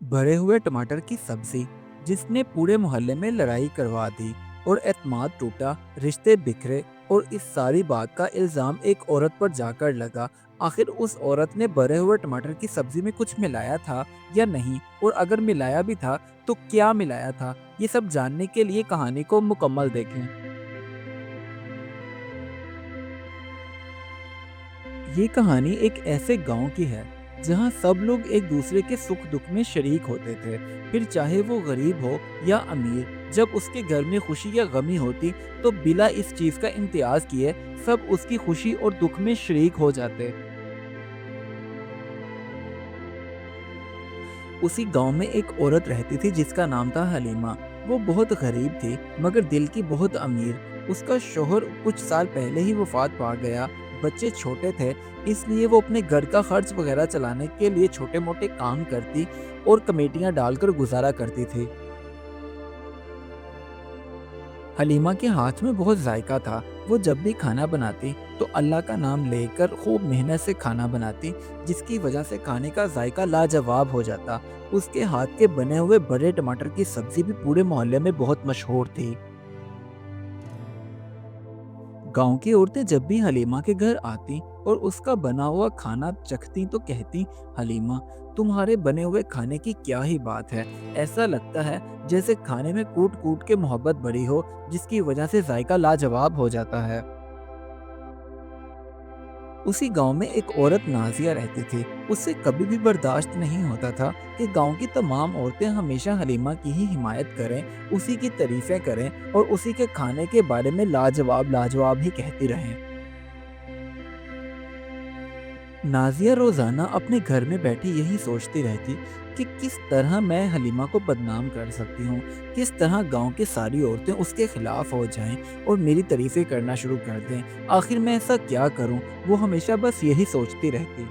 भरे हुए टमाटर की सब्जी जिसने पूरे मोहल्ले में लड़ाई करवा दी और एतमाद टूटा, रिश्ते बिखरे और इस सारी बात का इल्जाम एक औरत पर जाकर लगा। आखिर उस औरत ने भरे हुए टमाटर की सब्जी में कुछ मिलाया था या नहीं, और अगर मिलाया भी था तो क्या मिलाया था? ये सब जानने के लिए कहानी को मुकम्मल देखें। ये कहानी एक ऐसे गांव की है जहां सब लोग एक दूसरे के सुख दुख में शरीक होते थे। फिर चाहे वो गरीब हो या अमीर, जब उसके घर में खुशी या गमी होती तो बिना इस चीज का इम्तियाज किए सब उसकी खुशी और दुख में शरीक हो जाते। उसी गांव में एक औरत रहती थी जिसका नाम था हलीमा। वो बहुत गरीब थी मगर दिल की बहुत अमीर। उसका शोहर कुछ साल पहले ही वफात पा गया। बच्चे छोटे थे, इसलिए वो अपने घर का खर्च वगैरह चलाने के लिए छोटे मोटे काम करती और कमेटियां डालकर गुजारा करती थी। हलीमा के हाथ में बहुत जायका था। वो जब भी खाना बनाती तो अल्लाह का नाम लेकर खूब मेहनत से खाना बनाती, जिसकी वजह से खाने का जायका लाजवाब हो जाता। उसके हाथ के बने हुए बड़े टमाटर की सब्जी भी पूरे मोहल्ले में बहुत मशहूर थी। गांव की औरतें जब भी हलीमा के घर आती और उसका बना हुआ खाना चखती तो कहती, हलीमा, तुम्हारे बने हुए खाने की क्या ही बात है। ऐसा लगता है जैसे खाने में कूट कूट के मोहब्बत भरी हो, जिसकी वजह से जायका लाजवाब हो जाता है। उसी गांव में एक औरत नाजिया रहती थी। उससे कभी भी बर्दाश्त नहीं होता था कि गांव की तमाम औरतें हमेशा हलीमा की ही हिमायत करें, उसी की तारीफें करें और उसी के खाने के बारे में लाजवाब लाजवाब ही कहती रहें। नाजिया रोजाना अपने घर में बैठी यही सोचती रहती कि किस तरह मैं हलीमा को बदनाम कर सकती हूँ, किस तरह गांव की सारी औरतें उसके खिलाफ हो जाएं और मेरी तारीफें करना शुरू कर दें। आखिर मैं ऐसा क्या करूँ? वो हमेशा बस यही सोचती रहती।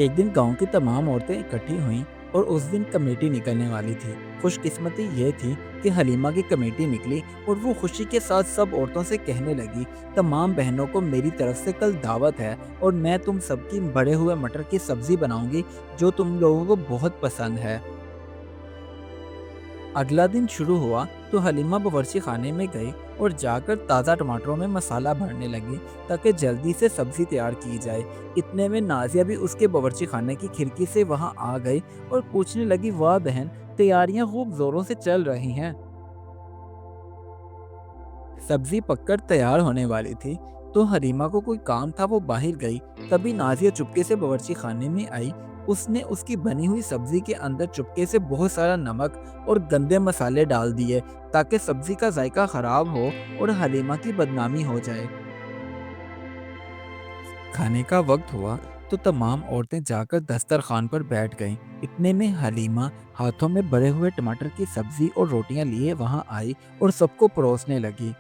एक दिन गांव की तमाम औरतें इकट्ठी हुईं और उस दिन कमेटी निकलने वाली थी। खुशकिस्मती ये थी कि हलीमा की कमेटी निकली और वो खुशी के साथ सब औरतों से कहने लगी, तमाम बहनों को मेरी तरफ से कल दावत है और मैं तुम सबकी बड़े हुए मटर की सब्जी बनाऊंगी जो तुम लोगों को बहुत पसंद है। अगला दिन शुरू हुआ तो हलीमा बावर्ची खाने में गई और जाकर ताज़ा टमाटरों में मसाला भरने लगी ताकि जल्दी से सब्जी तैयार की जाए। इतने में नाजिया भी उसके बावर्ची खाने की खिड़की से वहां आ गई और पूछने लगी, वाह बहन, तैयारियां खूब जोरों से चल रही हैं। सब्जी पककर तैयार होने वाली थी तो हरीमा को कोई काम था, वो बाहर गई। तभी नाजिया चुपके से बावर्ची खाने में आई। उसने उसकी बनी हुई सब्जी के अंदर चुपके से बहुत सारा नमक और गंदे मसाले डाल दिए ताकि सब्जी का जायका खराब हो और हलीमा की बदनामी हो जाए। खाने का वक्त हुआ तो तमाम औरतें जाकर दस्तरखान पर बैठ गईं। इतने में हलीमा हाथों में भरे हुए टमाटर की सब्जी और रोटियां लिए वहां आई और सबको परोसने लगी।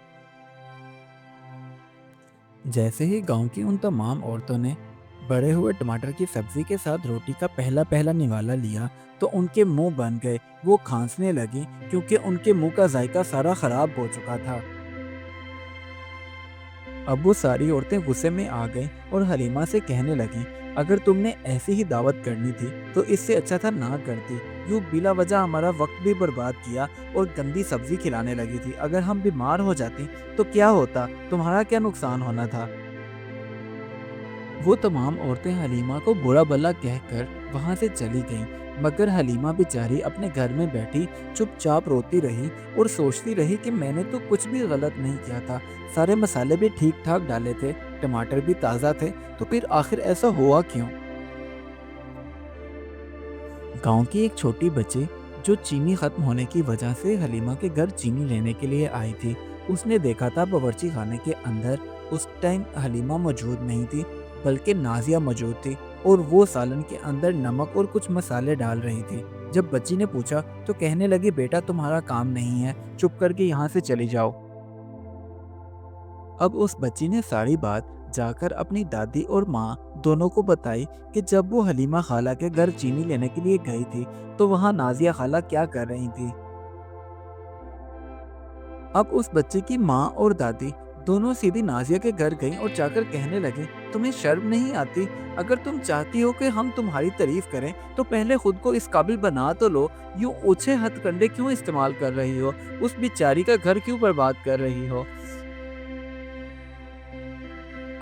जैसे ही गांव की उन तमाम औरतों ने बड़े हुए टमाटर की सब्जी के साथ रोटी का पहला पहला निवाला लिया तो उनके मुंह बन गए। वो खांसने लगी क्योंकि उनके मुंह का जायका सारा खराब हो चुका था। अब वो सारी औरतें गुस्से में आ गईं और हलीमा से कहने लगीं, अगर तुमने ऐसी ही दावत करनी थी तो इससे अच्छा था ना करती। यूं बिला वजह हमारा वक्त भी बर्बाद किया और गंदी सब्जी खिलाने लगी थी। अगर हम बीमार हो जाती तो क्या होता? तुम्हारा क्या नुकसान होना था? वो तमाम औरतें हलीमा को बुरा भला कहकर वहां से चली गईं, मगर हलीमा बेचारी अपने घर में बैठी चुपचाप रोती रही और सोचती रही कि मैंने तो कुछ भी गलत नहीं किया था। सारे मसाले भी ठीक ठाक डाले थे, टमाटर भी ताज़ा थे, तो फिर आखिर ऐसा हुआ क्यों? गांव की एक छोटी बच्ची जो चीनी खत्म होने की वजह से हलीमा के घर चीनी लेने के लिए आई थी, उसने देखा था बावर्ची खाने के अंदर उस टाइम हलीमा मौजूद नहीं थी बल्कि नाजिया मौजूद थी और वो सालन के अंदर नमक और कुछ मसाले डाल रही थी। जब बच्ची ने पूछा तो कहने लगी, बेटा तुम्हारा काम नहीं है, चुप करके यहाँ से चली जाओ। अब उस बच्ची ने सारी बात जाकर अपनी दादी और माँ दोनों को बताई कि जब वो हलीमा खाला के घर चीनी लेने के लिए गई थी तो वहाँ नाजिया खाला क्या कर रही थी। अब उस बच्चे की माँ और दादी दोनों सीधी नाजिया के घर गईं और जाकर कहने लगी, तुम्हें शर्म नहीं आती? अगर तुम चाहती हो कि हम तुम्हारी तारीफ करें तो पहले खुद को इस काबिल बना तो लो। यूं ओछे हथकंडे क्यों इस्तेमाल कर रही हो? उस बेचारी का घर क्यों बर्बाद कर रही हो?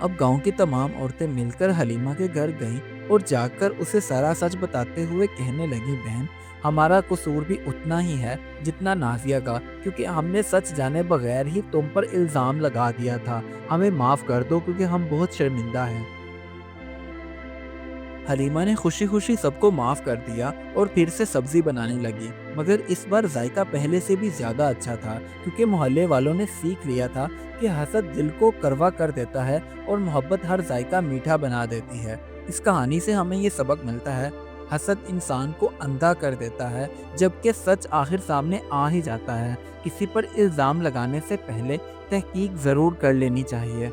अब गांव की तमाम औरतें मिलकर हलीमा के घर गईं और जाकर उसे सारा सच बताते हुए कहने लगी, बहन, हमारा कसूर भी उतना ही है जितना नाजिया का, क्योंकि हमने सच जाने बगैर ही तुम पर इल्ज़ाम लगा दिया था। हमें माफ़ कर दो क्योंकि हम बहुत शर्मिंदा हैं। हलीमा ने खुशी खुशी सबको माफ़ कर दिया और फिर से सब्जी बनाने लगी, मगर इस बार जायका पहले से भी ज़्यादा अच्छा था, क्योंकि मोहल्ले वालों ने सीख लिया था कि हसद दिल को कड़वा कर देता है और मोहब्बत हर जायका मीठा बना देती है। इस कहानी से हमें ये सबक मिलता है, हसद इंसान को अंधा कर देता है, जबकि सच आखिर सामने आ ही जाता है। किसी पर इल्ज़ाम लगाने से पहले तहकीक ज़रूर कर लेनी चाहिए।